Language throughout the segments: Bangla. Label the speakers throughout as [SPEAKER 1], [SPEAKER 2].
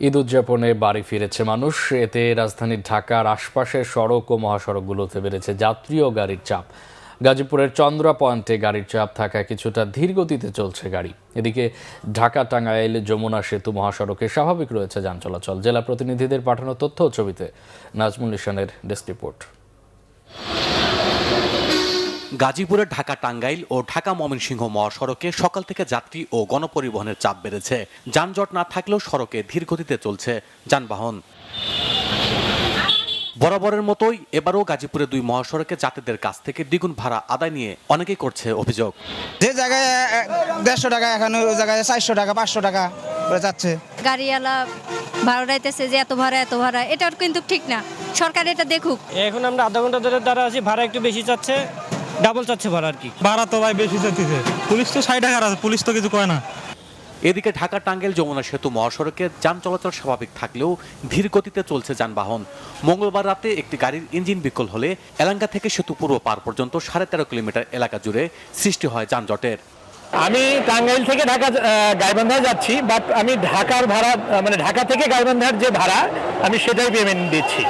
[SPEAKER 1] ঈদ উদযাপনে বাড়ি ফিরেছে মানুষ। এতে রাজধানীর ঢাকার আশপাশের সড়ক ও মহাসড়কগুলোতে বেড়েছে যাত্রী ও গাড়ির চাপ। গাজীপুরের চন্দ্রা পয়েন্টে গাড়ির চাপ থাকায় কিছুটা ধীর গতিতে চলছে গাড়ি। এদিকে ঢাকা টাঙ্গাইল যমুনা সেতু মহাসড়কে স্বাভাবিক রয়েছে যান চলাচল। জেলা প্রতিনিধিদের পাঠানো তথ্য ও ছবিতে নাজমুল ইহসানের ডেস্ক রিপোর্ট।
[SPEAKER 2] গাজীপুরের ঢাকা টাঙ্গাইল ও ঢাকা ময়মনসিংহ মহাসড়কে সকাল থেকে যাত্রী ও গণপরিবহনের চাপ বেড়েছে। যানজট না থাকলেও সড়কে ধীর গতিতে চলছে যানবাহন। বরাবরের মতোই এবারও গাজীপুরে দুই মহাসড়কে যাত্রীদের কাছ থেকে দ্বিগুণ ভাড়া আদায় নিয়ে অনেকেই করছে অভিযোগ।
[SPEAKER 3] যে জায়গায় 150 টাকা এখন ওই জায়গায় 400 টাকা 500 টাকা করে যাচ্ছে।
[SPEAKER 4] গাড়িওয়ালা ভাড়া দিতেছে যে এত ভাড়া, এটা কিন্তু ঠিক না। সরকার এটা দেখুক।
[SPEAKER 5] এখন আমরা আধা ঘন্টা ধরে দাঁড়া আছি, ভাড়া একটু বেশি চাচ্ছে, ডাবল চাচ্ছে ভাড়া আর কি।
[SPEAKER 6] ভাড়া তো ভাই বেশি চাচ্ছে, পুলিশ তো 60 টাকা আছে, পুলিশ তো কিছু কয় না।
[SPEAKER 2] এদিকে ঢাকা টাঙ্গাইল যমুনা সেতু মহাসড়কে যান চলাচল স্বাভাবিক থাকলেও ধীর গতিতে চলছে যানবাহন। মঙ্গলবার রাতে একটি গাড়ির ইঞ্জিন বিকল হলে এলাঙ্গা থেকে সেতু পূর্ব পার পর্যন্ত 13.5 কিলোমিটার এলাকা জুড়ে সৃষ্টি হয় যানজটের।
[SPEAKER 7] আমি টাঙ্গাইল থেকে ঢাকা গাইবান্ধায় যাচ্ছি, বাট আমি ঢাকার ভাড়া মানে ঢাকা থেকে গাইবান্ধার যে ভাড়া আমি সেটাই পেমেন্ট দিচ্ছি,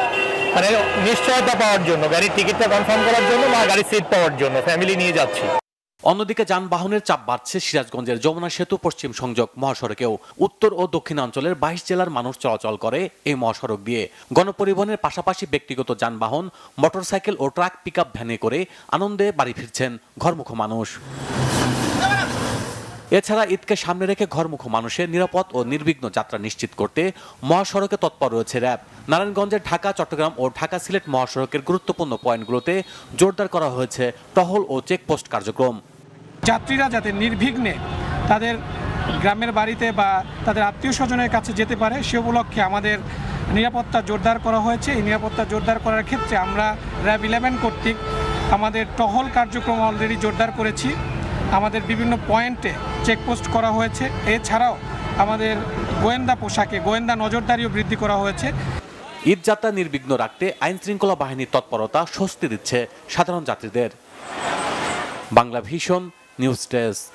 [SPEAKER 7] মানে নিশ্চয়তা পাওয়ার জন্য, গাড়ির টিকিটটা কনফার্ম করার জন্য বা গাড়ির সিট পাওয়ার জন্য ফ্যামিলি নিয়ে যাচ্ছি।
[SPEAKER 2] অন্যদিকে যানবাহনের চাপ বাড়ছে সিরাজগঞ্জের যমুনা সেতু পশ্চিম সংযোগ মহাসড়কেও। উত্তর ও দক্ষিণাঞ্চলের 22 জেলার মানুষ চলাচল করে এই মহাসড়ক দিয়ে। গণপরিবহনের পাশাপাশি ব্যক্তিগত যানবাহন, মোটরসাইকেল ও ট্রাক পিকআপ ভ্যানে করে আনন্দে বাড়ি ফিরছেন ঘরমুখ মানুষ। এছাড়া ঈদকে সামনে রেখে ঘরমুখ মানুষের নিরাপদ ও নির্বিঘ্ন যাত্রা নিশ্চিত করতে মহাসড়কে তৎপর রয়েছে র্যাব। নারায়ণগঞ্জের ঢাকা চট্টগ্রাম ও ঢাকা সিলেট মহাসড়কের গুরুত্বপূর্ণ পয়েন্টগুলোতে জোরদার করা হয়েছে টহল ও চেকপোস্ট কার্যক্রম।
[SPEAKER 8] যাত্রীরা যাতে নির্বিঘ্নে তাদের গ্রামের বাড়িতে বা তাদের আত্মীয় স্বজনের কাছে যেতে পারে সে উপলক্ষে আমাদের নিরাপত্তা জোরদার করা হয়েছে। এই নিরাপত্তা জোরদার করার ক্ষেত্রে আমরা র্যাব 11 কর্তৃক আমাদের টহল কার্যক্রম অলরেডি জোরদার করেছি। আমাদের বিভিন্ন পয়েন্টে চেকপোস্ট করা হয়েছে। এছাড়াও আমাদের গোয়েন্দা পোশাকে গোয়েন্দা নজরদারিও বৃদ্ধি করা হয়েছে।
[SPEAKER 2] ঈদযাত্রা নির্বিঘ্ন রাখতে আইন শৃঙ্খলা বাহিনীর তৎপরতা স্বস্তি দিচ্ছে সাধারণ যাত্রীদের। Bangla vision news desk.